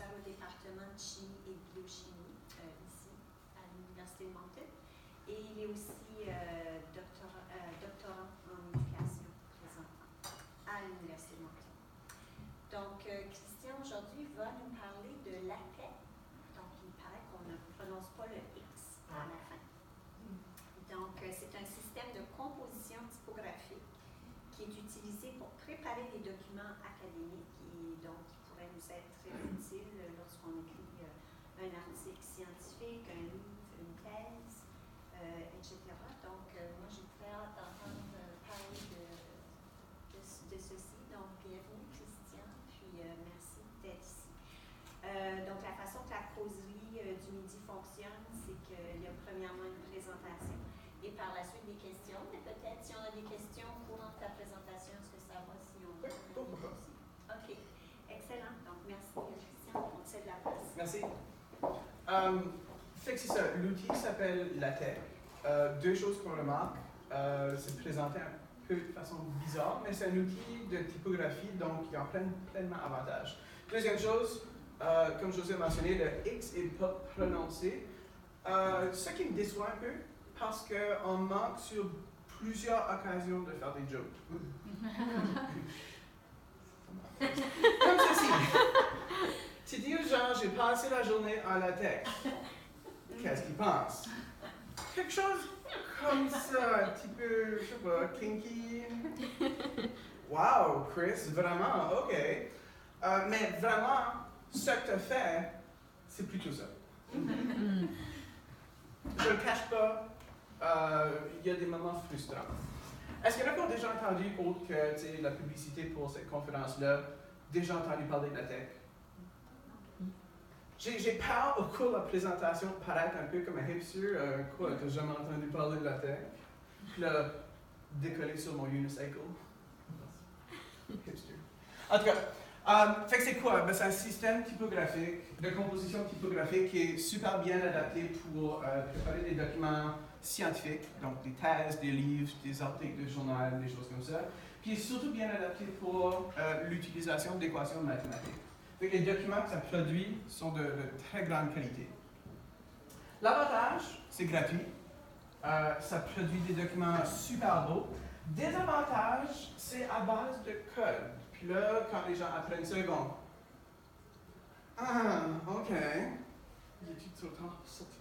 professeur au département de chimie et de biochimie ici à l'Université de Moncton. Et il est aussi doctorant en éducation présentement à l'Université de Moncton. Donc, Christian aujourd'hui va nous parler de LaTeX. Donc, il paraît qu'on ne prononce pas le X à la fin. Donc, c'est un système de composition typographique qui est utilisé pour préparer des documents académiques et donc qui pourrait nous être très utile lorsqu'on écrit un article scientifique, un livre, une thèse, etc. Donc, moi, j'ai très hâte d'entendre parler de ceci. Donc, bienvenue, Christian, puis merci d'être ici. Donc, la façon que la causerie du midi fonctionne, c'est qu'il y a premièrement une présentation et par la suite des questions. Mais peut-être, si on a des questions courant de ta présentation, est-ce que ça va si on a aussi? OK. Excellent. Donc, merci, Christian. On te cède la place. Merci. Fait que c'est ça. L'outil s'appelle LaTeX. Deux choses qu'on remarque. C'est présenté un peu de façon bizarre, mais c'est un outil de typographie, donc il en prend pleinement avantage. Deuxième chose, comme José a mentionné, le X n'est pas prononcé. Ce qui me déçoit un peu, parce qu'on manque sur plusieurs occasions de faire des jokes. Comme ceci. Tu dis aux gens, j'ai passé la journée en LaTeX. Qu'est-ce qu'ils pensent? Quelque chose comme ça, un petit peu, je sais pas, kinky. Wow, Chris, vraiment, ok. Mais vraiment, ce que tu as fait, c'est plutôt ça. Je ne le cache pas, il y a des moments frustrants. Est-ce qu'il y en a qui ont déjà entendu, autre que la publicité pour cette conférence-là, déjà entendu parler de LaTeX? J'ai peur au cours de la présentation de paraître un peu comme un hipster, quoi, que j'ai jamais entendu parler de LaTeX. Puis là, décoller sur mon unicycle. Hipster. En tout cas, fait que c'est quoi? Ben, c'est un système typographique, de composition typographique qui est super bien adapté pour préparer des documents scientifiques, donc des thèses, des livres, des articles de journal, des choses comme ça. Puis il est surtout bien adapté pour l'utilisation d'équations mathématiques. Fait que les documents que ça produit sont de très grande qualité. L'avantage, c'est gratuit. Ça produit des documents super beaux. Désavantage, c'est à base de code. Puis là, quand les gens apprennent ça, ils vont « Ah, ok. L'étude sur le temps sorti. »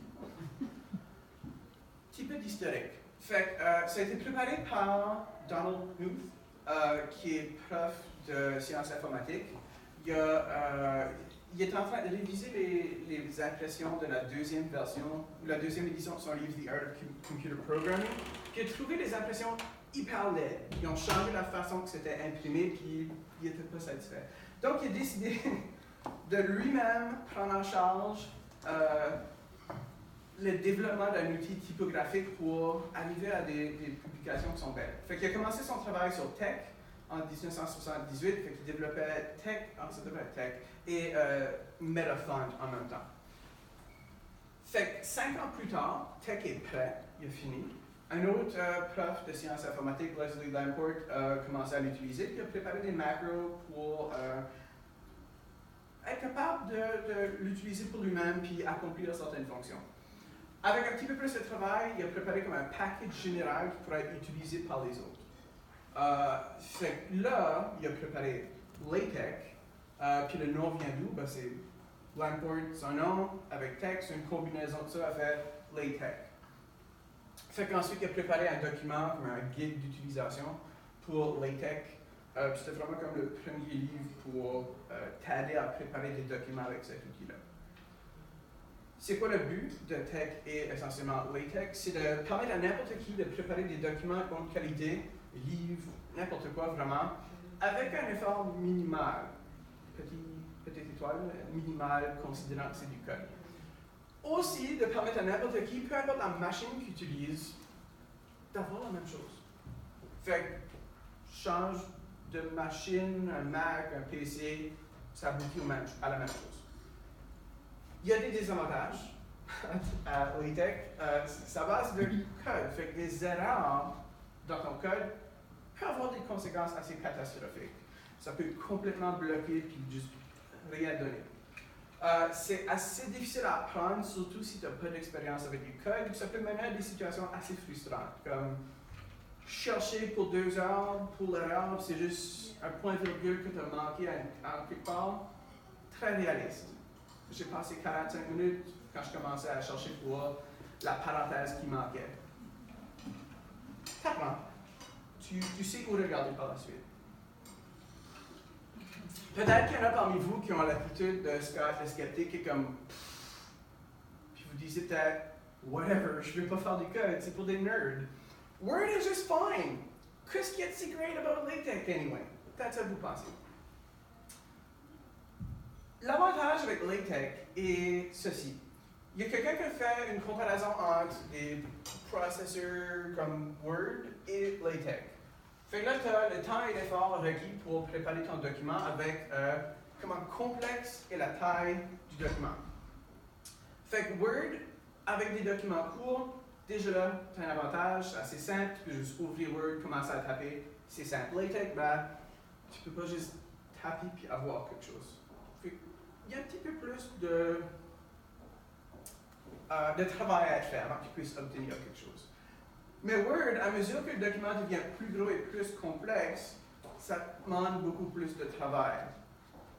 Petit peu d'historique. Fait que ça a été préparé par Donald Knuth, qui est prof de sciences informatiques. Il est en train de réviser les impressions de la deuxième version, la deuxième édition de son livre The Art of Computer Programming, qui a trouvé les impressions hyper laides. Ils ont changé la façon que c'était imprimé, puis il n'était pas satisfait. Donc, il a décidé de lui-même prendre en charge le développement d'un outil typographique pour arriver à des publications qui sont belles. Fait qu'il a commencé son travail sur TeX en 1978, fait qu'il développait TeX et Metafont en même temps. Fait que 5 ans plus tard, TeX est prêt, il est fini. Un autre prof de sciences informatiques, Leslie Lamport, a commencé à l'utiliser, puis a préparé des macros pour être capable de l'utiliser pour lui-même puis accomplir certaines fonctions. Avec un petit peu plus de travail, il a préparé comme un package général qui pourrait être utilisé par les autres. Fait que là, il a préparé LaTeX, puis le nom vient d'où? Ben, c'est Lamport, son nom, avec TeX, une combinaison de ça a fait LaTeX. Fait qu'ensuite, il a préparé un document, comme un guide d'utilisation pour LaTeX. C'était vraiment comme le premier livre pour t'aider à préparer des documents avec cet outil-là. C'est quoi le but de TeX et essentiellement LaTeX? C'est de permettre à n'importe qui de préparer des documents de bonne qualité, livres, n'importe quoi vraiment, avec un effort minimal. Petite étoile, minimal, considérant que c'est du code. Aussi, de permettre à n'importe qui, peu importe la machine qu'il utilise, d'avoir la même chose. Fait que, change de machine, un Mac, un PC, ça aboutit à la même chose. Il y a des désavantages à LaTeX. Ça base de code. Fait que des erreurs dans ton code peuvent avoir des conséquences assez catastrophiques. Ça peut complètement bloquer puis juste rien donner. C'est assez difficile à apprendre, surtout si tu n'as pas d'expérience avec du code. Ça peut mener à des situations assez frustrantes, comme chercher pour 2 heures pour l'erreur, c'est juste un point-virgule que tu as manqué en quelque part. Très réaliste. J'ai passé 45 minutes quand je commençais à chercher pour la parenthèse qui manquait. T'apprends. Tu sais où regarder par la suite. Peut-être qu'il y en a parmi vous qui ont l'attitude de sceptique et comme. Puis vous disiez peut-être, whatever, je ne vais pas faire du code, c'est pour des nerds. Word is just fine. Qu'est-ce qui est si great about LaTeX anyway? Peut-être ça vous pensez. L'avantage avec LaTeX est ceci. Il y a quelqu'un qui fait une comparaison entre des processeurs comme Word et LaTeX. Fait que là, tu as le temps et l'effort requis pour préparer ton document avec comment complexe est la taille du document. Fait que Word, avec des documents courts, déjà là, tu as un avantage assez simple. Tu peux juste ouvrir Word, commencer à taper. C'est simple. LaTeX, ben, tu peux pas juste taper puis avoir quelque chose. Fait il y a un petit peu plus de travail à être fait avant que tu puisses obtenir quelque chose. Mais Word, à mesure que le document devient plus gros et plus complexe, ça demande beaucoup plus de travail.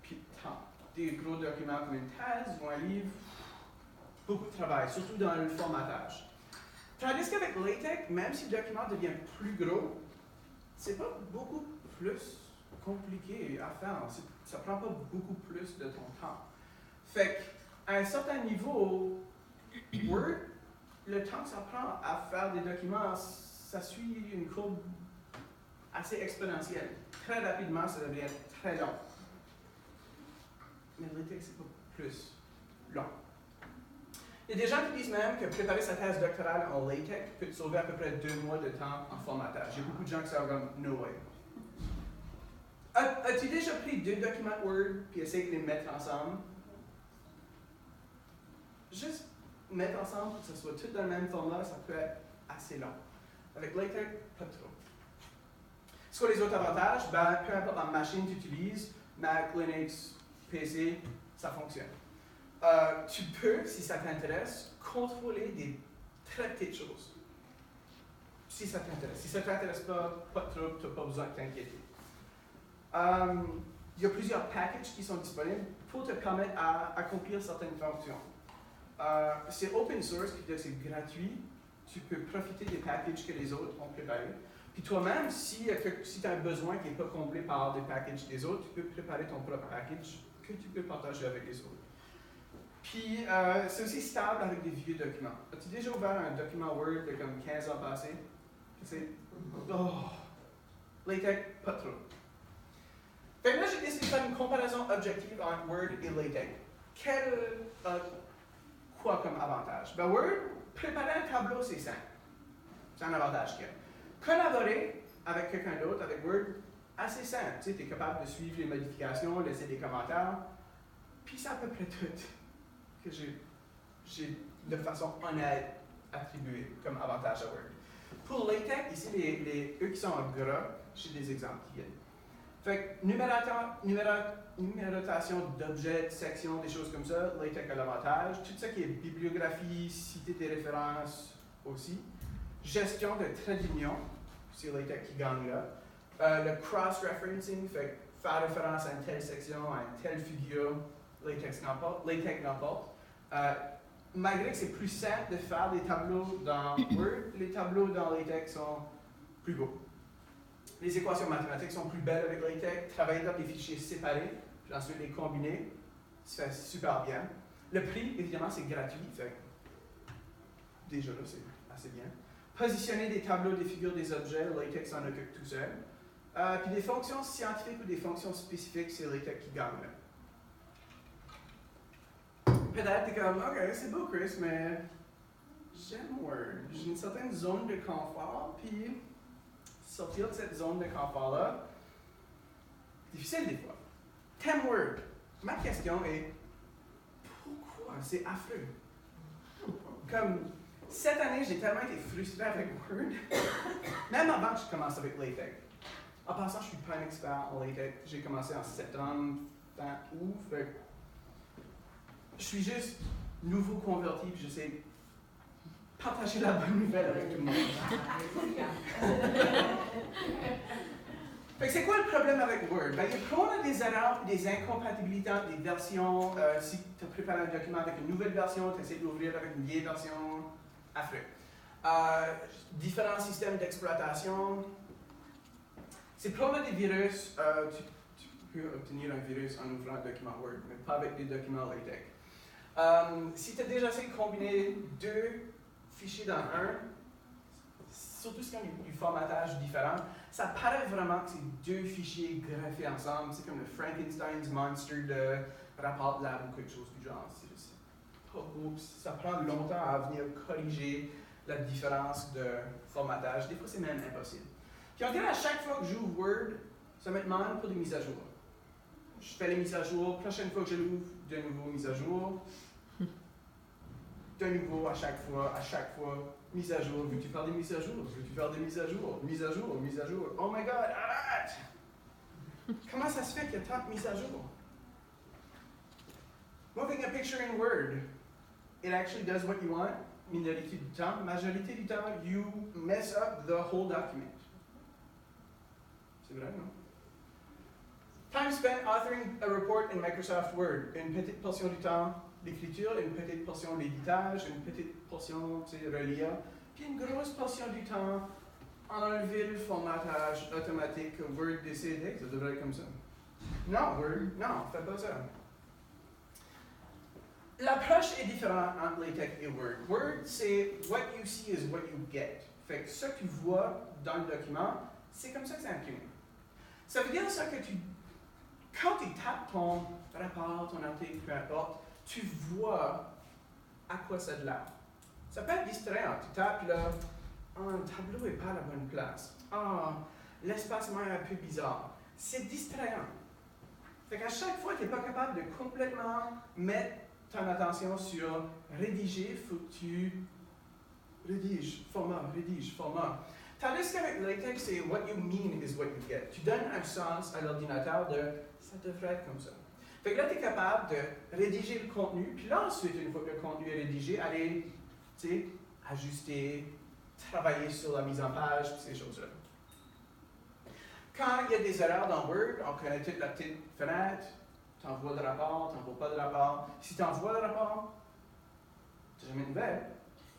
Puis de temps. Des gros documents comme une thèse ou un livre, beaucoup de travail, surtout dans le formatage. Tandis qu'avec LaTeX, même si le document devient plus gros, c'est pas beaucoup plus compliqué à faire. Ça prend pas beaucoup plus de ton temps. Fait qu'à un certain niveau, Word, le temps que ça prend à faire des documents, ça suit une courbe assez exponentielle. Très rapidement, ça devient très long. Mais LaTeX, c'est pas plus long. Il y a des gens qui disent même que préparer sa thèse doctorale en LaTeX peut te sauver à peu près 2 mois de temps en formatage. Il y a beaucoup de gens qui sont comme « no way ». As-tu déjà pris 2 documents Word puis essayé de les mettre ensemble? Juste mettre ensemble pour que ce soit tout dans le même format, ça peut être assez long. Avec LaTeX, pas trop. C'est quoi les autres avantages? Ben, peu importe la machine que tu utilises, Mac, Linux, PC, ça fonctionne. Tu peux, si ça t'intéresse, contrôler des très petites choses. Si ça t'intéresse. Si ça ne t'intéresse pas trop, tu n'as pas besoin de t'inquiéter. Il y a plusieurs packages qui sont disponibles pour te permettre d'accomplir certaines fonctions. C'est open source, qui veut dire que c'est gratuit. Tu peux profiter des packages que les autres ont préparés. Puis toi-même, si tu as un besoin qui n'est pas comblé par des packages des autres, tu peux préparer ton propre package que tu peux partager avec les autres. Puis c'est aussi stable avec des vieux documents. As-tu déjà ouvert un document Word de comme 15 ans passés? C'est. Oh! LaTeX, pas trop. Fait que là, j'ai décidé de faire une comparaison objective entre Word et LaTeX. Quoi comme avantage? Ben Word, préparer un tableau, c'est simple. C'est un avantage qu'il y a. Collaborer avec quelqu'un d'autre, avec Word, assez simple. Tu es capable de suivre les modifications, laisser des commentaires. Puis c'est à peu près tout que j'ai de façon honnête attribué comme avantage à Word. Pour LaTeX, ici, eux qui sont en gras, j'ai des exemples qui viennent. Fait que numérotation d'objets, de sections, des choses comme ça, LaTeX a l'avantage. Tout ça qui est bibliographie, citer des références aussi. Gestion de traits d'union, c'est LaTeX qui gagne là. Le cross-referencing, fait faire référence à une telle section, à une telle figure, LaTeX n'emporte. Malgré que c'est plus simple de faire des tableaux dans Word, les tableaux dans LaTeX sont plus beaux. Les équations mathématiques sont plus belles avec LaTeX. Travailler dans des fichiers séparés, puis ensuite les combiner, ça fait super bien. Le prix, évidemment, c'est gratuit, fait déjà là, c'est assez bien. Positionner des tableaux, des figures, des objets, LaTeX s'en occupe tout seul. Puis des fonctions scientifiques ou des fonctions spécifiques, c'est LaTeX qui gagne là. Peut-être t'es comme, ok, c'est beau Chris, mais j'aime Word. J'ai une certaine zone de confort, puis sortir de cette zone de confort-là, difficile des fois. T'aimes Word. Ma question est, pourquoi? C'est affreux. Comme, cette année, j'ai tellement été frustré avec Word, même avant que je commence avec LaTeX. En passant, je ne suis pas un expert en LaTeX. J'ai commencé en septembre, fin août. je suis juste nouveau converti, puis je sais partager la bonne nouvelle avec tout le monde. Fait que c'est quoi le problème avec Word? Ben, quand on a des erreurs, des incompatibilités entre les versions, si tu as préparé un document avec une nouvelle version, tu essaies de l'ouvrir avec une vieille version, affreux. Différents systèmes d'exploitation. C'est probablement des virus. Tu peux obtenir un virus en ouvrant un document Word, mais pas avec des documents LaTeX. Si tu as déjà essayé de combiner deux fichiers dans un, surtout si y a du formatage différent, ça paraît vraiment que c'est deux fichiers greffés ensemble. C'est comme le Frankenstein's Monster de Rapport Lab ou quelque chose du genre. Ça prend longtemps à venir corriger la différence de formatage. Des fois, c'est même impossible. Puis on dirait à chaque fois que j'ouvre Word, ça me demande pour des mises à jour. Je fais les mises à jour, prochaine fois que je l'ouvre, de nouveau mise à jour. De nouveau à chaque fois, mise à jour. Veux-tu faire des mises à jour? Veux-tu faire des mises à jour? Mise à jour, mise à jour. Oh my God, arrête! Comment ça se fait qu'il y a tant de mises à jour? Moving a picture in Word, it actually does what you want. Minorité du temps, majorité du temps, you mess up the whole document. C'est vrai, non? Time spent authoring a report in Microsoft Word. Une petite portion du temps d'écriture, une petite portion d'éditage, une petite portion, relire, puis une grosse portion du temps enlever le formatage automatique que Word décide. Ça devrait être comme ça. Non, Word, non, fais pas ça. L'approche est différente entre LaTeX et Word. Word, c'est what you see is what you get. Fait que ce que tu vois dans le document, c'est comme ça que c'est imprimé. Ça veut dire ça que quand tu tapes ton rapport, ton article, peu importe, tu vois à quoi ça a de l'air. Ça peut être distrayant. Tu tapes là, le tableau n'est pas à la bonne place. L'espacement est un peu bizarre. C'est distrayant. Fait qu'à chaque fois, tu n'es pas capable de complètement mettre ton attention sur rédiger, il faut que tu rédiges, format. Tandis qu'avec LaTeX, c'est what you mean is what you get. Tu donnes un sens à l'ordinateur de ça devrait être comme ça. Fait que là, tu es capable de rédiger le contenu, puis là, ensuite, une fois que le contenu est rédigé, aller, ajuster, travailler sur la mise en page, ces choses-là. Quand il y a des erreurs dans Word, on connaît toute la petite fenêtre, tu envoies le rapport, tu n'envoies pas de rapport. Si tu envoies le rapport, tu n'as jamais de nouvelles.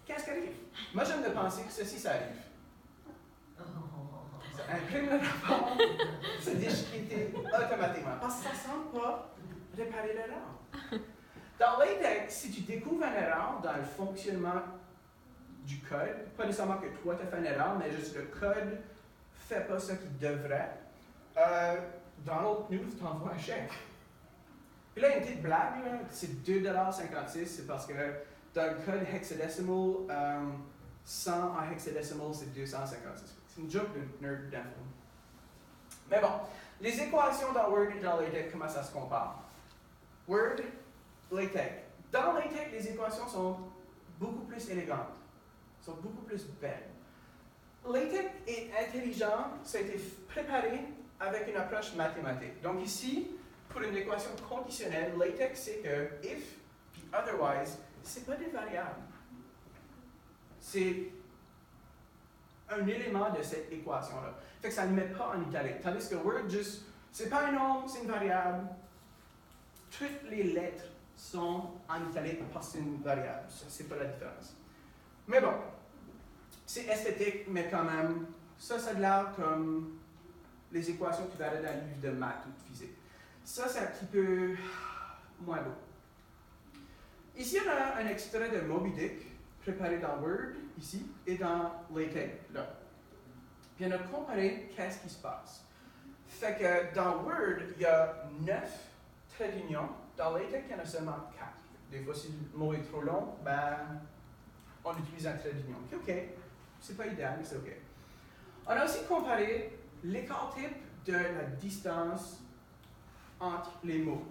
Qu'est-ce qui arrive? Moi, j'aime de penser que ceci, ça arrive. Ça imprime le rapport, c'est déchiqueté automatiquement. Parce que ça ne semble pas réparer l'erreur. Dans LaTeX, si tu découvres une erreur dans le fonctionnement du code, pas nécessairement que toi tu as fait une erreur, mais juste le code ne fait pas ce qu'il devrait, Donald Knuth t'envoie un chèque. Puis là, il y a une petite blague, là, c'est 2,56 $, c'est parce que dans le code hexadecimal, 100 en hexadecimal, c'est 256. C'est une joke de nerd d'info. Mais bon, les équations dans Word et dans LaTeX, comment ça se compare? Word, LaTeX. Dans LaTeX, les équations sont beaucoup plus élégantes, sont beaucoup plus belles. LaTeX est intelligent, ça a été préparé avec une approche mathématique. Donc ici, pour une équation conditionnelle, LaTeX c'est que if puis otherwise, c'est pas des variables. C'est un élément de cette équation-là. Fait que ça ne le met pas en italique. Tandis que Word, juste, c'est pas un nombre, c'est une variable. Toutes les lettres sont en italique parce que c'est une variable. Ça, c'est pas la différence. Mais bon, c'est esthétique, mais quand même, ça a de l'air comme les équations que tu verrais dans le livre de maths ou de physique. Ça, c'est un petit peu moins beau. Ici, on a un extrait de Moby Dick, préparé dans Word, ici, et dans LaTeX, là. Puis on a comparé qu'est-ce qui se passe. Fait que dans Word, il y a 9 traits d'union. Dans LaTeX, il y en a seulement 4. Des fois, si le mot est trop long, on utilise un trait d'union. Puis OK, c'est pas idéal, mais c'est OK. On a aussi comparé l'écart type de la distance entre les mots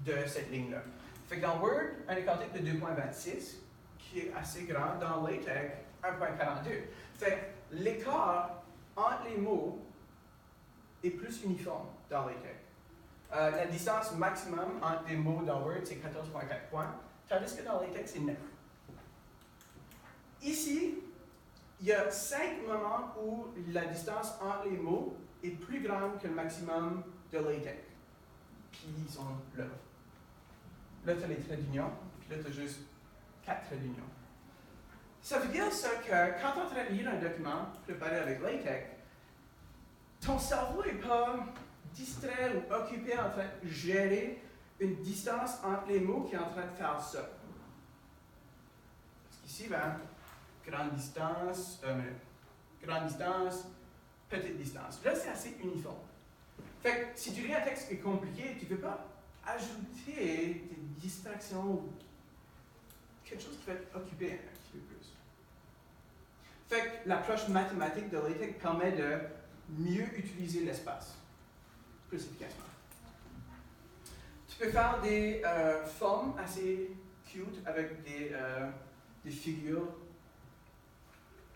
de cette ligne-là. Fait que dans Word, un écart type de 2,26, qui est assez grand. Dans LaTeX, 1,42. Fait que l'écart entre les mots est plus uniforme dans LaTeX. La distance maximum entre des mots dans Word, c'est 14,4 points, tandis que dans LaTeX, c'est 9. Ici, il y a 5 moments où la distance entre les mots est plus grande que le maximum de LaTeX. Puis ils sont là. Là, tu as les traits d'union, puis là, tu as juste 4 traits d'union. Ça veut dire ça que quand tu es en train de lire un document préparé avec LaTeX, ton cerveau n'est pas distrait ou occupé en train de gérer une distance entre les mots qui est en train de faire ça. Parce qu'ici, grande distance, petite distance. Là, c'est assez uniforme. Fait que si tu lis un texte qui est compliqué, tu ne peux pas ajouter des distractions ou quelque chose qui va t'occuper un petit peu plus. Fait que l'approche mathématique de LaTeX permet de mieux utiliser l'espace, plus efficacement. Tu peux faire des formes assez cute avec des figures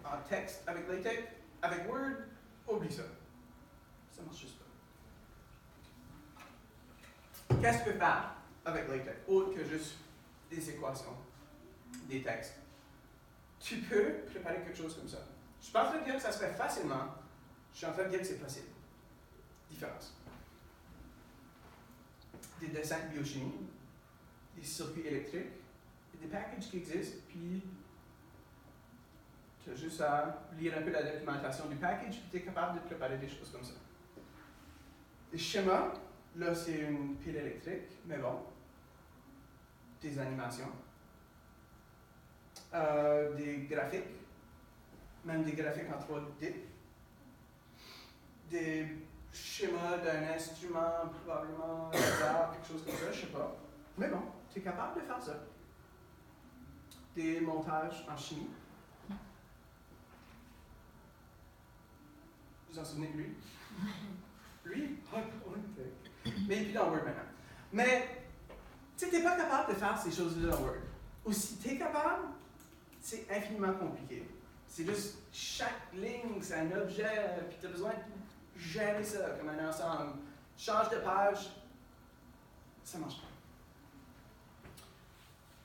en texte avec LaTeX. Avec Word, oublie ça. Ça marche juste pas. Qu'est-ce que tu peux faire avec LaTeX, autre que juste des équations, des textes? Tu peux préparer quelque chose comme ça. Je suis pas en train de dire que ça se fait facilement, je suis en train de dire que c'est possible. Différence. Des dessins de biochimie, des circuits électriques, des packages qui existent, puis tu as juste à lire un peu la documentation du package, puis tu es capable de préparer des choses comme ça. Des schémas, là c'est une pile électrique, mais bon. Des animations. Des graphiques, même des graphiques en 3D. Des schémas d'un instrument, probablement quelque chose comme ça, je sais pas. Mais bon, tu es capable de faire ça. Des montages en chimie. Vous vous en souvenez de lui? Lui? Mais il est plus dans Word maintenant. Mais, tu n'es pas capable de faire ces choses-là dans Word. Ou si tu es capable, c'est infiniment compliqué. C'est juste, chaque ligne, c'est un objet, puis tu as besoin de gérer ça comme un ensemble. Change de page, ça marche pas.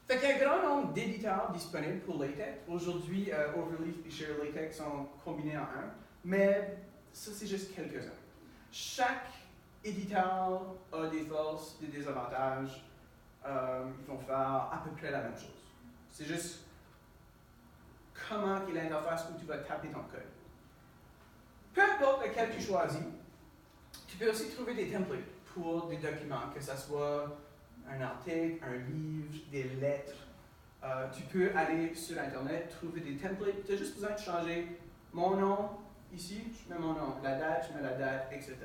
Fait qu'il y a un grand nombre d'éditeurs disponibles pour LaTeX. Aujourd'hui, Overleaf et ShareLaTeX sont combinés en un, mais ça, c'est juste quelques-uns. Chaque éditeur a des forces, des désavantages. Ils vont faire à peu près la même chose. C'est juste comment est l'interface où tu vas taper ton code. Peu importe lequel tu choisis, tu peux aussi trouver des templates pour des documents, que ce soit un article, un livre, des lettres. Tu peux aller sur Internet, trouver des templates. Tu as juste besoin de changer mon nom, ici, je mets mon nom, la date, je mets la date, etc.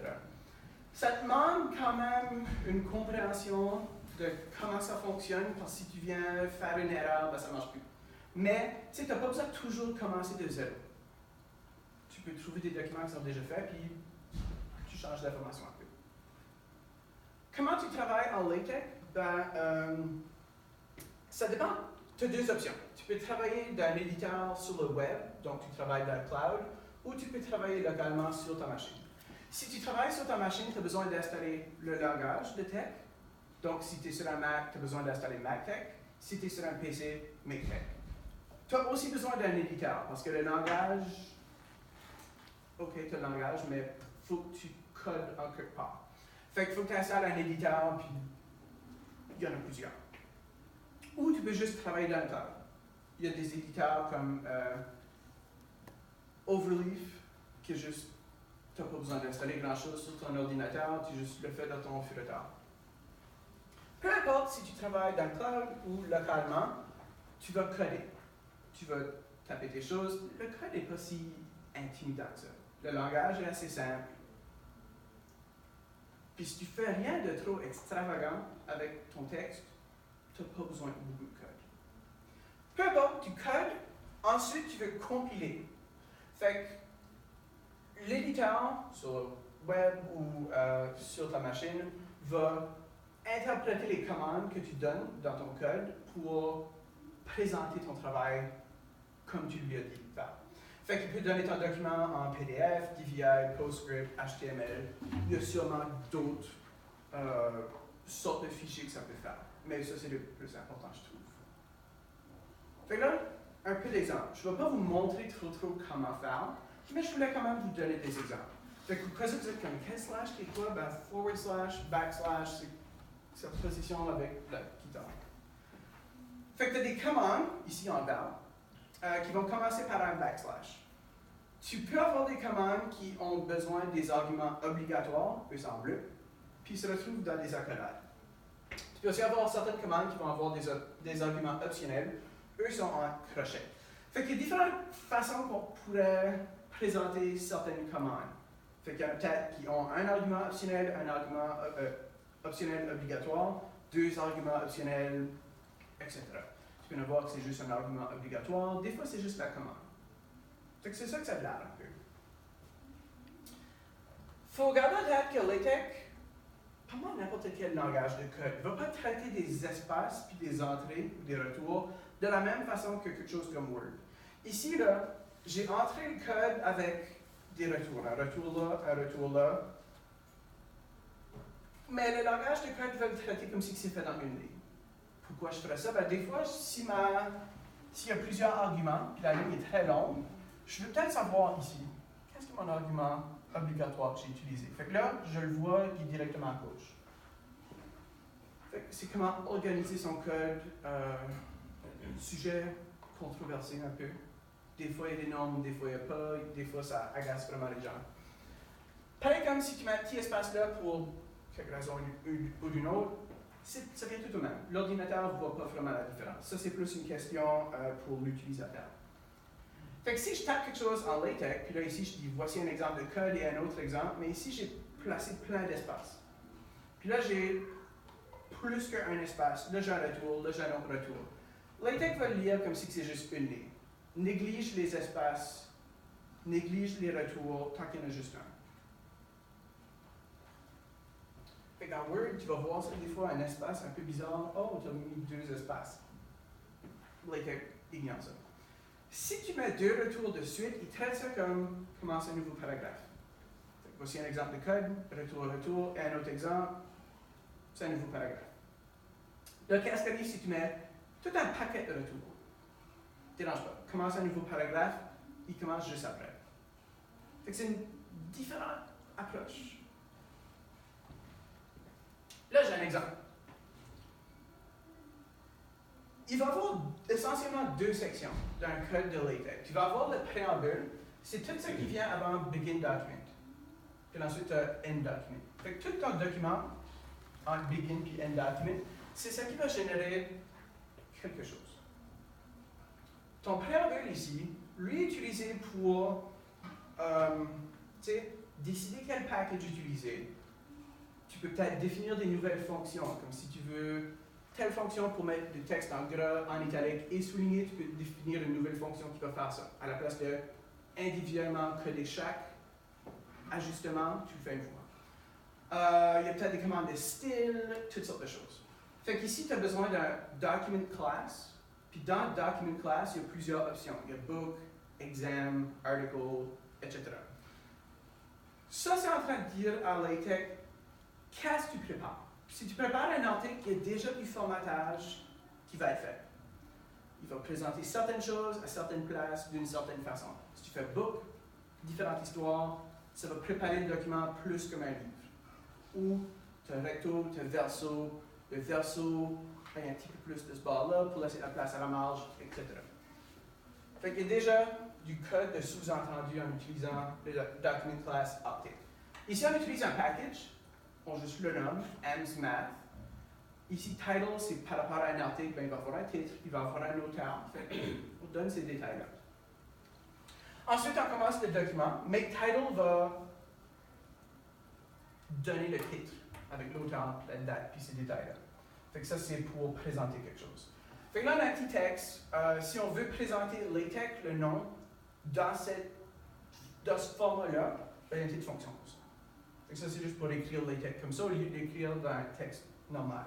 Ça te demande quand même une compréhension de comment ça fonctionne, parce que si tu viens faire une erreur, ça ne marche plus. Mais, tu n'as pas besoin de toujours commencer de zéro. Tu peux trouver des documents qui sont déjà faits, puis tu changes l'information un peu. Comment tu travailles en LaTeX? Ça dépend. Tu as deux options. Tu peux travailler d'un éditeur sur le web, donc tu travailles dans le cloud, ou tu peux travailler localement sur ta machine. Si tu travailles sur ta machine, tu as besoin d'installer le langage de Tech. Donc, si tu es sur un Mac, tu as besoin d'installer MacTeX. Si tu es sur un PC, MakeTeX. Tu as aussi besoin d'un éditeur, parce que le langage, ok, tu as le langage, mais il faut que tu codes en quelque part. Fait qu'il faut que tu installes un éditeur, puis il y en a plusieurs. Ou tu peux juste travailler dans le cloud. Il y a des éditeurs comme Overleaf, qui est juste, tu n'as pas besoin d'installer grand-chose sur ton ordinateur, tu juste le fais dans ton fileteur. Peu importe si tu travailles dans le cloud ou localement, tu vas coder. Tu vas taper tes choses. Le code n'est pas si intimidant que ça. Le langage est assez simple. Puis si tu fais rien de trop extravagant avec ton texte, tu n'as pas besoin de beaucoup de code. Peu importe, tu codes, ensuite tu veux compiler. Fait que l'éditeur, sur le web ou sur ta machine, va interpréter les commandes que tu donnes dans ton code pour présenter ton travail comme tu lui as dit de faire. Fait qu'il peut donner ton document en PDF, DVI, PostScript, HTML. Il y a sûrement d'autres sorte de fichier que ça peut faire. Mais ça, c'est le plus important, je trouve. Fait que là, un peu d'exemples. Je ne vais pas vous montrer trop comment faire, mais je voulais quand même vous donner des exemples. Fait que quand vous êtes comme quel slash qui est quoi? Ben, forward slash, backslash, c'est cette position avec la guitare. Fait que tu as des commandes, ici en bas, qui vont commencer par un backslash. Tu peux avoir des commandes qui ont besoin des arguments obligatoires, eux en bleu, puis se retrouvent dans des accolades. Tu peux aussi avoir certaines commandes qui vont avoir des arguments optionnels, eux sont en crochet. Fait qu'il y a différentes façons qu'on pourrait présenter certaines commandes. Fait qu'il y en a peut-être qui ont un argument optionnel, un argument optionnel obligatoire, deux arguments optionnels, etc. Tu peux en voir que c'est juste un argument obligatoire, des fois c'est juste la commande. Fait que c'est ça que ça a l'air un peu. Faut garder en tête que LaTeX, pas mal n'importe quel langage de code, ne va pas traiter des espaces puis des entrées ou des retours de la même façon que quelque chose comme Word. Ici, là, j'ai entré le code avec des retours, un retour là. Mais le langage de code veut le traiter comme si c'est fait dans une ligne. Pourquoi je ferais ça? Ben, des fois, s'il y a plusieurs arguments, puis la ligne est très longue, je veux peut-être savoir ici, qu'est-ce que mon argument obligatoire que j'ai utilisé. Fait que là, je le vois, il est directement à gauche. Fait que c'est comment organiser son code, sujet controversé un peu. Des fois, il y a des normes, des fois, il n'y a pas, des fois, ça agace vraiment les gens. Pareil comme si tu mets un petit espace là pour quelque raison ou d'une autre, ça vient tout de même. L'ordinateur ne voit pas vraiment la différence. Ça, c'est plus une question pour l'utilisateur. Fait que si je tape quelque chose en LaTeX, puis là ici je dis voici un exemple de code et un autre exemple, mais ici j'ai placé plein d'espaces. Puis là j'ai plus qu'un espace, là j'ai un retour, là j'ai un autre retour. LaTeX va le lire comme si c'est juste une ligne. Néglige les espaces, néglige les retours tant qu'il y en a juste un. Fait que dans Word, tu vas voir ça des fois, un espace un peu bizarre. Oh, tu as mis deux espaces. LaTeX ignore ça. Si tu mets deux retours de suite, il traite ça comme commencer un nouveau paragraphe. Voici un exemple de code, retour, et un autre exemple, c'est un nouveau paragraphe. Là, qu'est-ce qui arrive si tu mets tout un paquet de retours? Dérange pas. Commence un nouveau paragraphe, il commence juste après. Fait que c'est une différente approche. Là, j'ai un exemple. Il va y avoir essentiellement deux sections d'un code de LaTeX. Tu vas avoir le préambule, c'est tout ce qui vient avant Begin Document. Puis ensuite, End Document. Fait que tout ton document, entre Begin et End Document, c'est ça qui va générer quelque chose. Ton préambule ici, lui est utilisé pour décider quel package utiliser. Tu peux peut-être définir des nouvelles fonctions, comme si tu veux telle fonction pour mettre du texte en gras, en italique et souligné, tu peux définir une nouvelle fonction qui va faire ça. À la place de individuellement coder chaque ajustement, tu le fais une fois. Il y a peut-être des commandes de style, toutes sortes de choses. Fait qu'ici, tu as besoin d'un document class, puis dans document class, il y a plusieurs options. Il y a book, exam, article, etc. Ça, c'est en train de dire à LaTeX, qu'est-ce que tu prépares? Si tu prépares un article, il y a déjà du formatage qui va être fait. Il va présenter certaines choses à certaines places d'une certaine façon. Si tu fais book, différentes histoires, ça va préparer le document plus comme un livre. Ou tu as un recto, tu as un verso, le verso, il y a un petit peu plus de ce bord-là pour laisser la place à la marge, etc. Fait qu'il y a déjà du code de sous-entendu en utilisant le document class article. Ici, on utilise un package. On juste le nomme, AMS Math. Ici, title, c'est par rapport à un article, ben, il va avoir un titre, il va avoir un auteur. On donne ces détails-là. Ensuite, on commence le document. Make title va donner le titre avec l'auteur, la date, puis ces détails-là. Fait que ça, c'est pour présenter quelque chose. Fait que là, on a un petit texte. Si on veut présenter LaTeX, le nom, dans ce format-là, ben, il y a une petite fonction pour ça. Fait que ça, c'est juste pour écrire LaTeX comme ça, au lieu d'écrire dans un texte normal.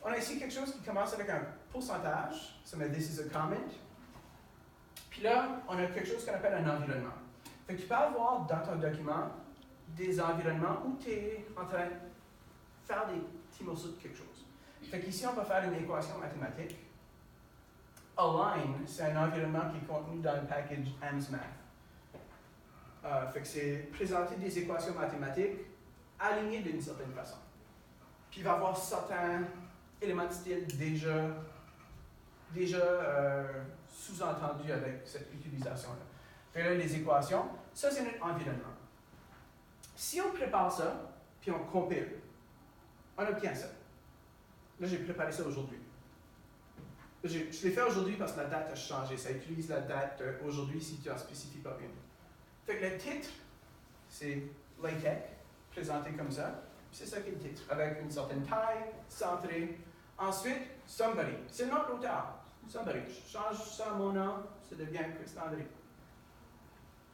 On a ici quelque chose qui commence avec un pourcentage, ça met This is a comment. Puis là, on a quelque chose qu'on appelle un environnement. Fait que tu peux avoir dans ton document des environnements où tu es en train faire des petits morceaux de quelque chose. Fait qu'ici, on va faire une équation mathématique. Align, c'est un environnement qui est contenu dans le package AMSmath. Fait que c'est présenter des équations mathématiques alignées d'une certaine façon. Puis il va y avoir certains éléments de style déjà sous-entendus avec cette utilisation-là. Fait que là, les équations, ça c'est notre environnement. Si on prépare ça, puis on compile, on obtient ça. Là, j'ai préparé ça aujourd'hui. Je l'ai fait aujourd'hui parce que la date a changé. Ça utilise la date aujourd'hui si tu en spécifies pas une. Fait que le titre, c'est LaTeX, présenté comme ça. C'est ça qui est le titre, avec une certaine taille, centré. Ensuite, somebody, c'est le nom de l'auteur. Somebody, je change ça à mon nom, ça devient Chris Landry.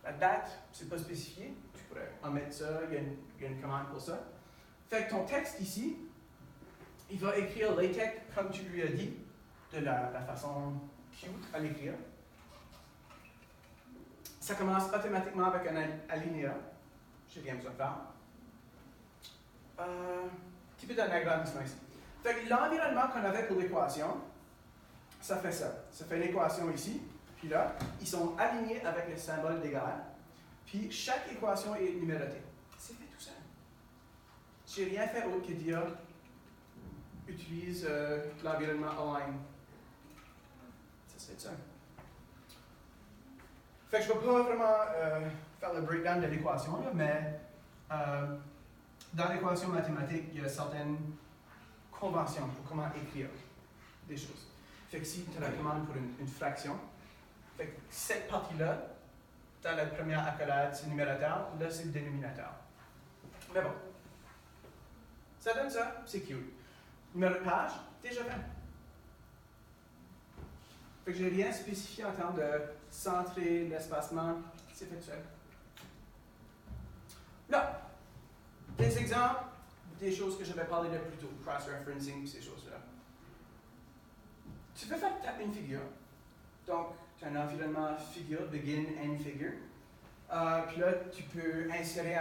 La date, c'est pas spécifié, tu pourrais en mettre ça, il y a une commande pour ça. Fait que ton texte ici, il va écrire LaTeX comme tu lui as dit, de la façon cute à l'écrire. Ça commence automatiquement avec un alinéa. J'ai rien besoin de faire. Un petit peu d'anagramme ici. Fait que l'environnement qu'on avait pour l'équation, ça fait ça. Ça fait l'équation ici, puis là, ils sont alignés avec le symbole d'égal. Puis chaque équation est numérotée. C'est fait tout ça. J'ai rien fait autre que dire utilise l'environnement align. Ça c'est ça. Fait que je ne vais pas vraiment faire le breakdown de l'équation, mais dans l'équation mathématique, il y a certaines conventions pour comment écrire des choses. Fait que si tu la commandes pour une fraction, fait que cette partie-là, dans la première accolade, c'est le numérateur, là c'est le dénominateur. Mais bon, ça donne ça, c'est cute. Numéro de page, déjà fait. Fait que j'ai rien spécifié en termes de centrer, l'espacement, c'est fait tout seul. Là, des exemples des choses que j'avais parlé de plus tôt, cross-referencing, ces choses-là. Tu peux faire une figure. Donc, tu as un environnement figure, begin, end figure. Puis là, tu peux insérer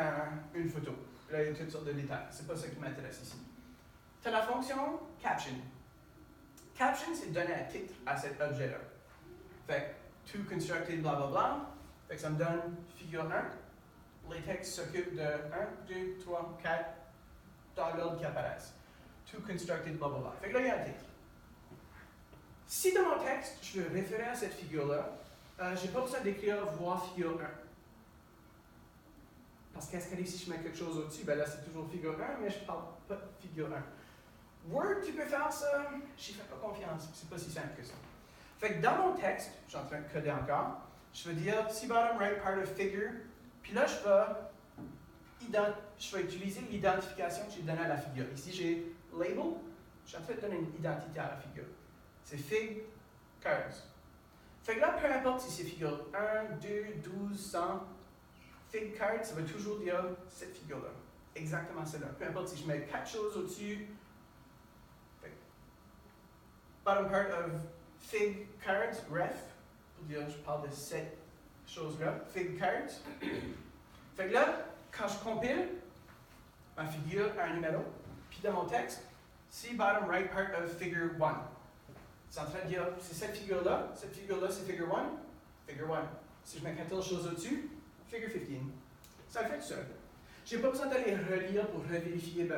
une photo. Là, il y a toutes sortes de détails. C'est pas ça qui m'intéresse ici. Tu as la fonction caption. Caption, c'est donner un titre à cet objet-là. Fait que, to constructed, blablabla. Fait que ça me donne figure 1. LaTeX s'occupe de 1, 2, 3, 4 dans l'ordre qui apparaissent. To constructed, blablabla. Fait que là, il y a un titre. Si dans mon texte, je veux référer à cette figure-là, j'ai pas besoin d'écrire voir figure 1. Parce qu'est-ce que si je mets quelque chose au-dessus, ben là c'est toujours figure 1, mais je ne parle pas de figure 1. Word, tu peux faire ça, je n'y fais pas confiance, c'est pas si simple que ça. Fait que dans mon texte, je suis en train de coder encore, je vais dire see bottom right part of figure, puis là je vais utiliser l'identification que j'ai donnée à la figure. Ici j'ai label, je suis en train de donner une identité à la figure. C'est fig cards. Fait que là, peu importe si c'est figure 1, 2, 12, 100, fig card, ça veut toujours dire cette figure-là. Exactement celle-là. Peu importe si je mets 4 choses au-dessus. Bottom part of fig cards, ref, pour dire je parle de cette chose-là, fig cards. Fait que là, quand je compile, ma figure a un numéro, puis dans mon texte, see bottom right part of figure 1. C'est en train de dire, c'est cette figure-là c'est figure 1, figure 1. Si je mets 14 choses au-dessus, figure 15. Ça le fait tout seul. Je n'ai pas besoin d'aller relire pour revérifier.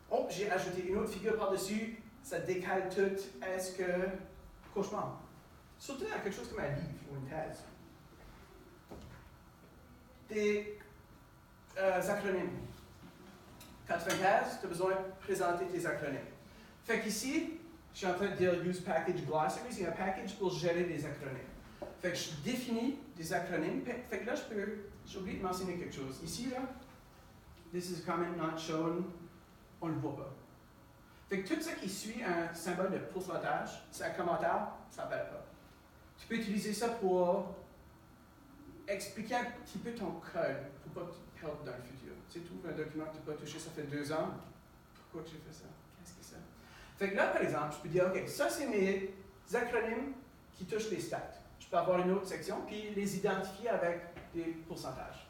Oh, j'ai ajouté une autre figure par-dessus, ça décale tout. Est-ce que. Cauchemar. Surtout dans quelque chose comme un livre ou une thèse. Des acronymes. Quand tu fais une thèse, tu as besoin de présenter tes acronymes. Fait qu'ici, je suis en train de dire use package glossaries, il y a un package pour gérer des acronymes. Fait que je définis des acronymes. Fait que là, j'ai oublié de mentionner quelque chose. Ici, là, this is a comment not shown, on ne le voit pas. Fait que tout ce qui suit un symbole de pourcentage, c'est un commentaire, ça ne s'appelle pas. Tu peux utiliser ça pour expliquer un petit peu ton code, pour pas te perdre dans le futur. C'est tout, un document que tu n'as pas touché, ça fait 2 ans. Pourquoi j'ai fait ça? Qu'est-ce que c'est ça? Fait que là, par exemple, je peux dire, OK, ça c'est mes acronymes qui touchent les stats. Je peux avoir une autre section, puis les identifier avec des pourcentages.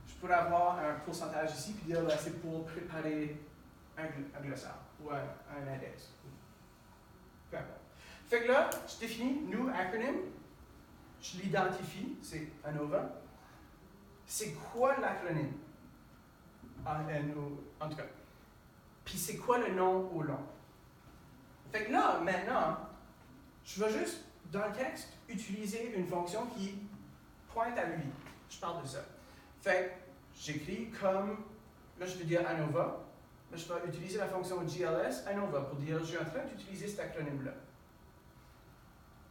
Je pourrais avoir un pourcentage ici, puis dire, là, c'est pour préparer un glossaire ou un index. Peu importe. Fait que là, je définis new acronym, je l'identifie, c'est ANOVA. C'est quoi l'acronyme? En tout cas. Puis c'est quoi le nom au long? Fait que là, maintenant, je vais juste, dans le texte, utiliser une fonction qui pointe à lui. Je parle de ça. Fait que j'écris comme, là je vais dire ANOVA. Là je vais utiliser la fonction GLS ANOVA pour dire je suis en train d'utiliser cet acronyme-là.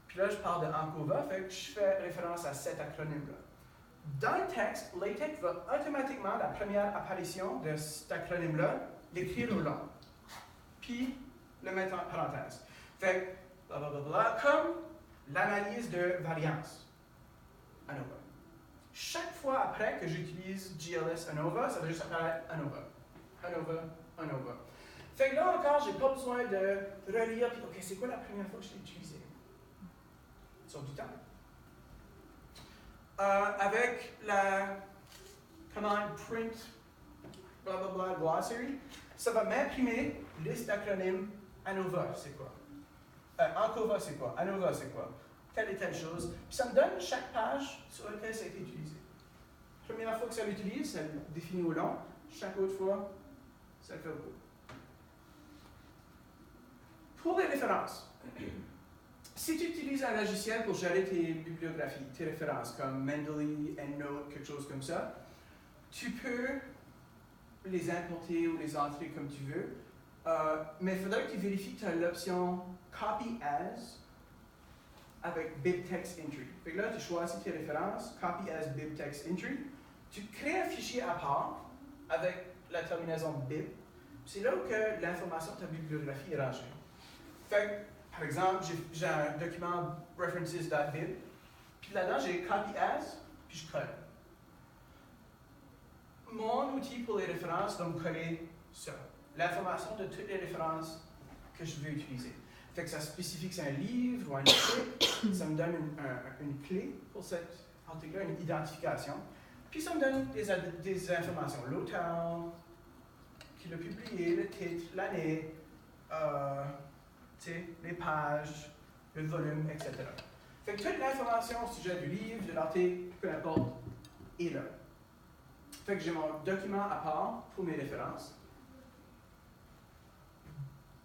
Puis là je parle de ANCOVA, fait que je fais référence à cet acronyme-là. Dans le texte, LaTeX va automatiquement, la première apparition de cet acronyme-là, l'écrire au long. Puis le mettre en parenthèse. Fait que, blablabla, comme l'analyse de variance. ANOVA. Chaque fois après que j'utilise GLS ANOVA, ça va juste apparaître ANOVA. ANOVA, ANOVA. Fait que là encore, j'ai pas besoin de relire, puis OK, c'est quoi la première fois que je l'ai utilisé? Sur du temps. Avec la commande print, blablabla, glossary, ça va m'imprimer liste d'acronymes. ANOVA, c'est quoi? ANCOVA, c'est quoi? ANOVA, c'est quoi? Telle et telle chose. Puis ça me donne chaque page sur laquelle ça a été utilisé. Première fois que ça l'utilise, ça le définit au long. Chaque autre fois, ça le fait au court. Pour les références, si tu utilises un logiciel pour gérer tes bibliographies, tes références, comme Mendeley, EndNote, quelque chose comme ça, tu peux les importer ou les entrer comme tu veux, mais il faudrait que tu vérifies que tu as l'option Copy As avec BibTeX Entry. Fait que là, tu choisis tes références, Copy As BibTeX Entry, tu crées un fichier à part avec la terminaison bib. C'est là où que l'information de ta bibliographie est rangée. Fait que, par exemple, j'ai un document references.bib, puis là-dedans, j'ai Copy As, puis je colle. Mon outil pour les références va me coller ça. L'information de toutes les références que je veux utiliser. Fait que ça spécifie que c'est un livre ou un article, ça me donne une clé pour cet article-là, une identification. Puis ça me donne des informations, l'auteur, qui l'a publié, le titre, l'année, les pages, le volume, etc. Fait que toute l'information au sujet du livre, de l'article, peu importe, est là. Fait que j'ai mon document à part pour mes références.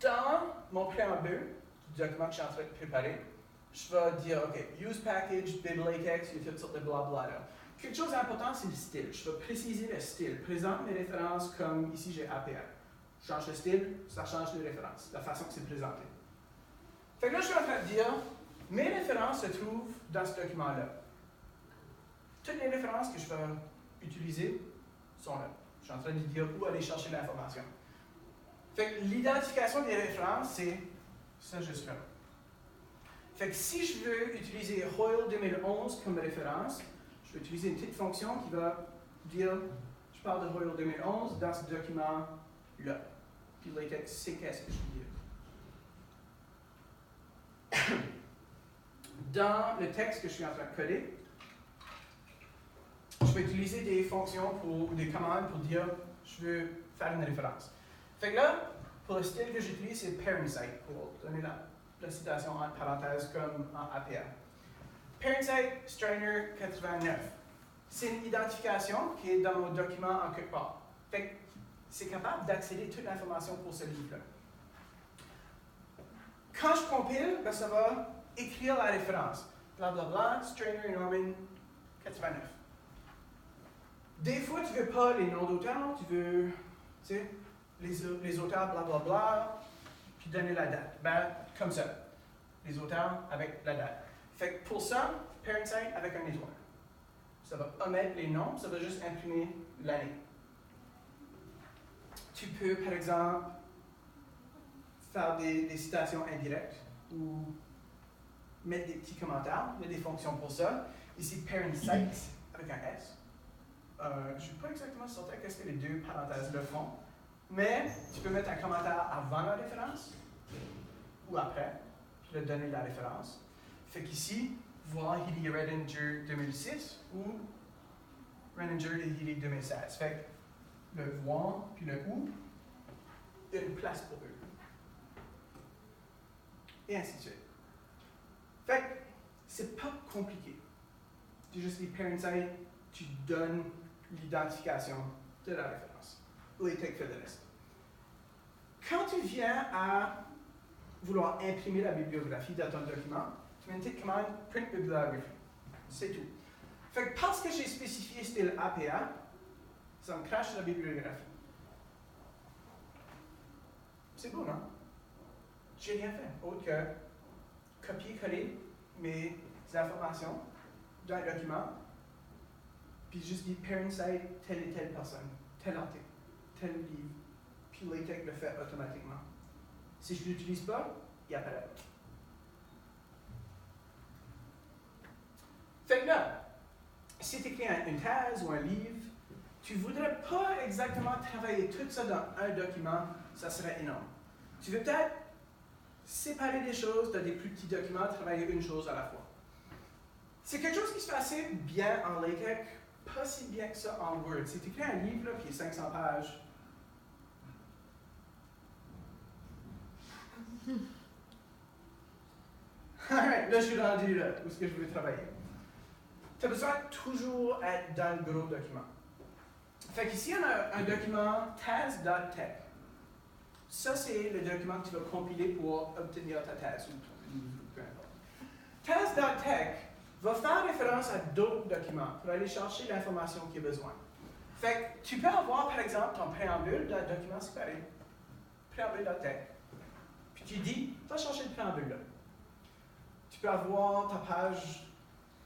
Dans mon préambule du document que je suis en train de préparer, je vais dire, OK, use package, BibLaTeX, il y a toutes sortes de blabla là. Quelque chose d'important, c'est le style. Je vais préciser le style. Présente mes références comme ici j'ai APA. Je change le style, ça change les références, la façon que c'est présenté. Fait que là, je suis en train de dire, mes références se trouvent dans ce document-là. Toutes les références que je vais utiliser sont là. Je suis en train de dire où aller chercher l'information. Fait que l'identification des références, c'est ça juste là. Fait que si je veux utiliser Hoyle 2011 comme référence, je vais utiliser une petite fonction qui va dire, je parle de Hoyle 2011 dans ce document-là. Puis LaTeX sait qu'est-ce que je veux dire. Dans le texte que je suis en train de coder, je vais utiliser des fonctions ou des commandes pour dire, je veux faire une référence. Fait que là, pour le style que j'utilise, c'est ParentSite, pour donner la citation entre parenthèses comme en APA. ParentSite Strainer 89. C'est une identification qui est dans mon document en quelque part. Fait que c'est capable d'accéder à toute l'information pour ce livre-là. Quand je compile, ben, ça va écrire la référence. Blablabla, Strainer Norman 89. Des fois, tu ne veux pas les noms d'auteurs, tu veux, tu sais, les auteurs, blablabla, puis donner la date. Ben, comme ça. Les auteurs avec la date. Fait que pour ça, ParentSite avec un étoile. Ça va omettre les noms, ça va juste imprimer l'année. Tu peux, par exemple, faire des citations indirectes ou mettre des petits commentaires. Il y a des fonctions pour ça. Ici, ParentSite avec un S. Je ne suis pas exactement certain qu'est-ce que les deux parenthèses le font, mais tu peux mettre un commentaire avant la référence ou après, puis le donner la référence. Fait qu'ici, voir Healy Redinger 2006 ou Redinger et Healy 2016. Fait que le voir puis le où une place pour eux. Et ainsi de suite. Fait que c'est pas compliqué. Tu juste les parent sites, tu donnes l'identification de la référence. LaTeX fait le reste. Quand tu viens à vouloir imprimer la bibliographie dans ton document, tu mets une petite commande print bibliography. C'est tout. Fait que parce que j'ai spécifié style APA, ça me crache la bibliographie. C'est beau, non? J'ai rien fait, autre que copier-coller mes informations dans un document, puis juste dire parent site, telle et telle personne, tel article, tel livre, puis LaTeX le fait automatiquement. Si je ne l'utilise pas, il apparaît. Fait que là, si tu écris une thèse ou un livre, tu ne voudrais pas exactement travailler tout ça dans un document, ça serait énorme. Tu veux peut-être séparer des choses dans des plus petits documents, travailler une chose à la fois. C'est quelque chose qui se fait assez bien en LaTeX, pas si bien que ça en Word. Si tu écris un livre là, qui est 500 pages, alright, là je suis rendu là, où est-ce que je veux travailler. Tu as besoin de toujours être dans le gros document. Fait qu'ici, on a un document thèse.tech. Ça, c'est le document que tu vas compiler pour obtenir ta thèse ou peu importe. Thèse.tech va faire référence à d'autres documents pour aller chercher l'information qu'il y a besoin. Fait que tu peux avoir, par exemple, ton préambule d'un document séparé. Préambule.tech. Puis tu dis, va chercher le préambule là. Tu peux avoir ta page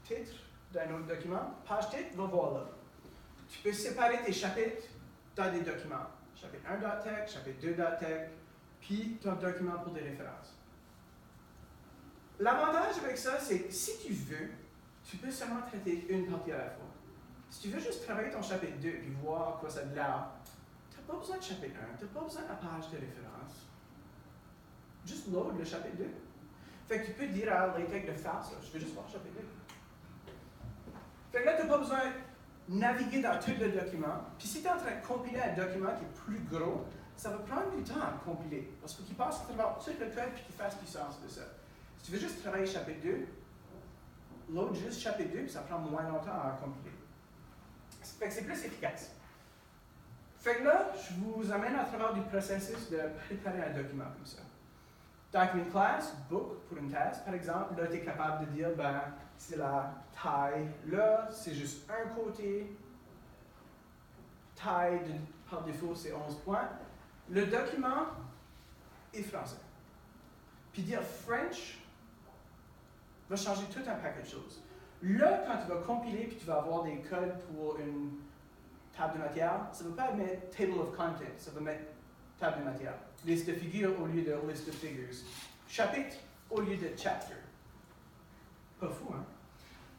titre d'un autre document. Page titre, va voir là. Tu peux séparer tes chapitres dans des documents. Chapitre 1.tech, chapitre 2.tech, puis ton document pour des références. L'avantage avec ça, c'est que si tu veux, tu peux seulement traiter une partie à la fois. Si tu veux juste travailler ton chapitre 2 et voir à quoi ça a de l'air, tu n'as pas besoin de chapitre 1, tu n'as pas besoin de la page de référence. Juste load le chapitre 2. Fait que tu peux dire à LaTeX de faire ça. Je veux juste voir le chapitre 2. Fait que là, tu n'as pas besoin de naviguer dans tout le document. Puis si tu es en train de compiler un document qui est plus gros, ça va prendre du temps à compiler. Parce qu'il faut qu'il passe à travers tout le code puis qu'il fasse du sens de ça. Si tu veux juste travailler chapitre 2, load juste chapitre 2 puis ça prend moins longtemps à compiler. Fait que c'est plus efficace. Fait que là, je vous amène à travers du processus de préparer un document comme ça. Document class, book, pour une thèse, par exemple, là, tu es capable de dire, ben, c'est la taille, là, c'est juste un côté, taille, par défaut, c'est 11 points. Le document est français. Puis dire French va changer tout un paquet de choses. Là, quand tu vas compiler, puis tu vas avoir des codes pour une table de matière, ça ne va pas mettre table of contents, ça va mettre table de matière. Liste de figures au lieu de list of figures. Chapitre au lieu de chapter. Pas fou, hein?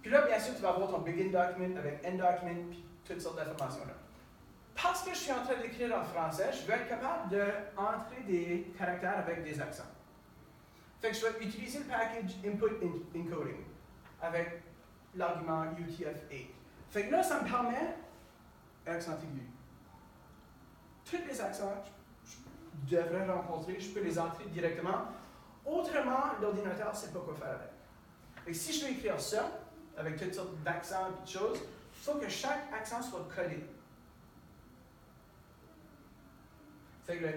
Puis là, bien sûr, tu vas avoir ton begin document avec end document, puis toutes sortes d'informations là. Parce que je suis en train d'écrire en français, je vais être capable d'entrer des caractères avec des accents. Fait que je vais utiliser le package input encoding avec l'argument UTF-8. Fait que là, ça me permet accent aigu. Tous les accents je devrais rencontrer, je peux les entrer directement. Autrement, l'ordinateur ne sait pas quoi faire avec. Et si je veux écrire ça, avec toutes sortes d'accents et de choses, il faut que chaque accent soit codé. Fait que le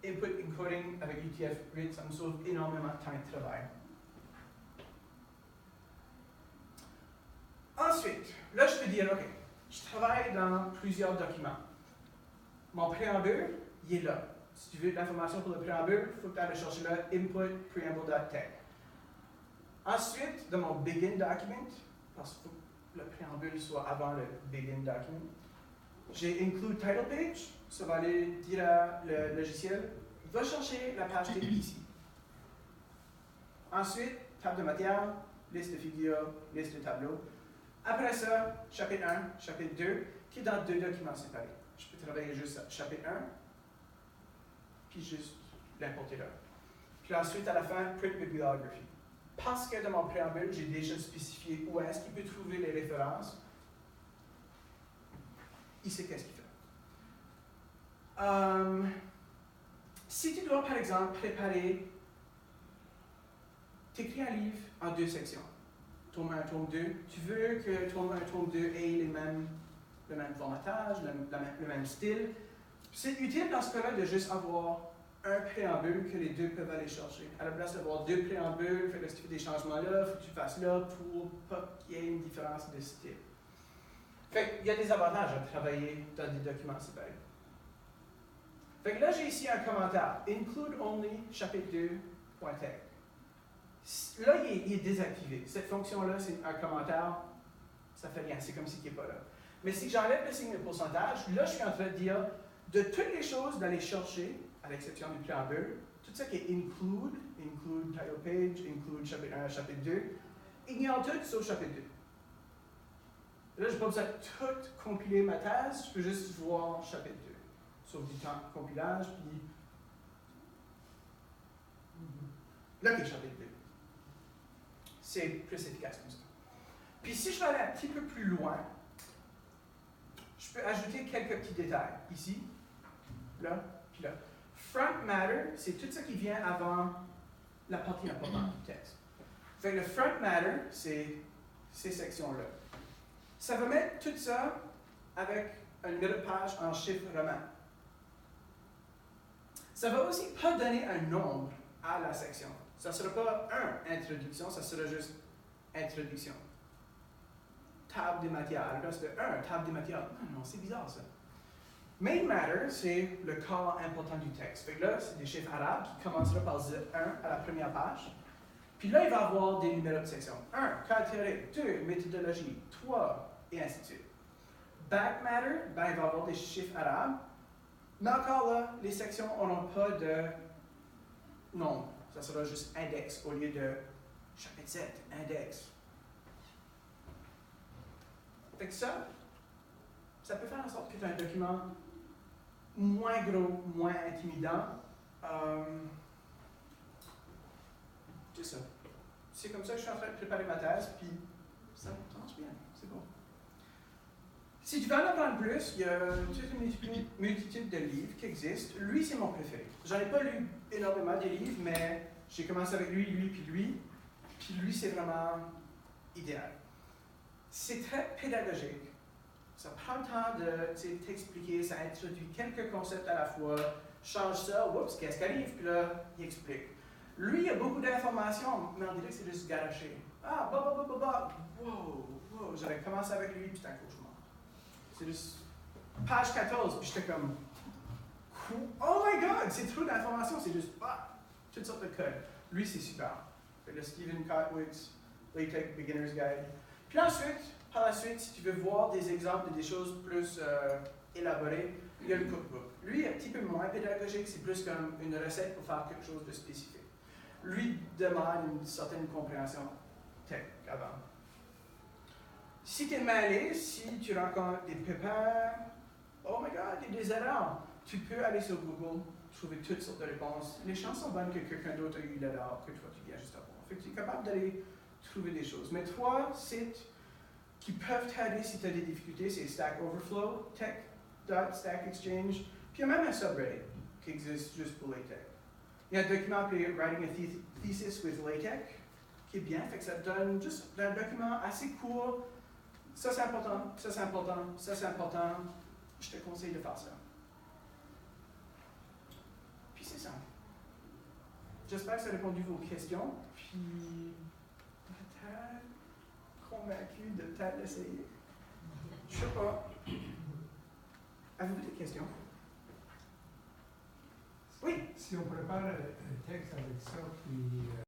input encoding avec UTF-8, ça me sauve énormément de temps de travail. Ensuite, là, je peux dire, OK, je travaille dans plusieurs documents. Mon préambule, il est là. Si tu veux de l'information pour le préambule, il faut que tu ailles chercher là, input preamble.tech. Ensuite, dans mon begin document, parce qu'il faut que le préambule soit avant le begin document, j'ai include title page, ça va aller dire à le logiciel, va chercher la page titre ici. Ensuite, table de matière, liste de figures, liste de tableaux. Après ça, chapitre 1, chapitre 2, qui est dans deux documents séparés. Je peux travailler juste ça. Chapitre 1, puis juste l'importer là. Puis ensuite, à la fin, print bibliography. Parce que dans mon préambule, j'ai déjà spécifié où est-ce qu'il peut trouver les références, il sait qu'est-ce qu'il fait. Si tu dois, par exemple, t'écris un livre en 2 sections, tome 1, tome 2, tu veux que tome 1, tome 2 aient le même formatage, le même style. C'est utile dans ce cas-là de juste avoir un préambule que les deux peuvent aller chercher. À la place d'avoir 2 préambules, fait que si tu fais des changements là, il faut que tu fasses là pour pas qu'il y ait une différence de style. Fait qu'il y a des avantages à travailler dans des documents séparés. Fait que là, j'ai ici un commentaire. Include only chapitre 2.tech. Là, il est désactivé. Cette fonction-là, c'est un commentaire, ça fait rien, c'est comme si il n'est pas là. Mais si j'enlève le signe de pourcentage, là, je suis en train de dire de toutes les choses d'aller chercher, à l'exception du préambule, tout ça qui est include title page, include chapitre 1, chapitre 2, ignore tout sauf chapitre 2. Là, je n'ai pas besoin de tout compiler ma thèse, je peux juste voir chapitre 2. Sauf du temps de compilage, puis là, qui est chapitre 2. C'est plus efficace comme ça. Puis si je vais aller un petit peu plus loin, je peux ajouter quelques petits détails. Ici, là, puis là. Front matter, c'est tout ce qui vient avant la partie importante du texte. Fait que le front matter, c'est ces sections-là. Ça va mettre tout ça avec un numéro de page en chiffres romains. Ça va aussi pas donner un nombre à la section. Ça ne sera pas introduction, ça sera juste introduction. Table des matières. À la place de table des matières. Non, c'est bizarre ça. Main matter, c'est le corps important du texte. Fait que là, c'est des chiffres arabes qui commenceront par 1 à la première page. Puis là, il va y avoir des numéros de section. 1, cas théorique, 2, méthodologie, 3, et ainsi de suite. Back matter, ben, il va y avoir des chiffres arabes. Mais encore là, les sections n'auront pas de nombre. Ça sera juste index au lieu de chapitre 7, index. Fait que ça peut faire en sorte que tu as un document moins gros, moins intimidant. C'est ça. C'est comme ça que je suis en train de préparer ma thèse, puis ça marche bien, c'est bon. Si tu veux en apprendre plus, il y a toute une multitude de livres qui existent. Lui, c'est mon préféré. J'en ai pas lu énormément de livres, mais j'ai commencé avec lui, puis lui. Puis lui, c'est vraiment idéal. C'est très pédagogique. Ça prend le temps de t'expliquer, ça introduit quelques concepts à la fois. Change ça, oups, qu'est-ce qui arrive? Puis là, il explique. Lui, il a beaucoup d'informations, mais on dirait que c'est juste garoché. Ah, wow. J'avais commencé avec lui, puis c'était un cauchemar. C'est juste page 14, puis j'étais comme, oh my god, c'est trop d'informations, c'est juste, toutes sortes de codes. Lui, c'est super. Fait le Stephen Kotwicz, LaTeX Beginner's Guide. Puis ensuite, par la suite, si tu veux voir des exemples de des choses plus élaborées, il y a le cookbook. Lui est un petit peu moins pédagogique, c'est plus comme une recette pour faire quelque chose de spécifique. Lui demande une certaine compréhension tech avant. Si tu es mêlé, si tu rencontres des pépins, oh my god, il y a des erreurs, tu peux aller sur Google, trouver toutes sortes de réponses. Les chances sont bonnes que quelqu'un d'autre a eu l'erreur que toi tu viens juste à voir. Fait que tu es capable d'aller trouver des choses. Mais 3 sites qui peuvent t'aider si tu as des difficultés, c'est Stack Overflow, Tech.Stack Exchange, puis il y a même un subreddit qui existe juste pour LaTeX. Il y a un document appelé Writing a Thesis with LaTeX qui est bien, fait que ça te donne juste un document assez court. Ça c'est important, ça c'est important, ça c'est important. Je te conseille de faire ça. Puis c'est ça. J'espère que ça a répondu à vos questions. Puis peut-être convaincu de peut-être l'essayer. Je sais pas. Avez-vous des questions? Oui. Si on prépare un texte avec ça, puis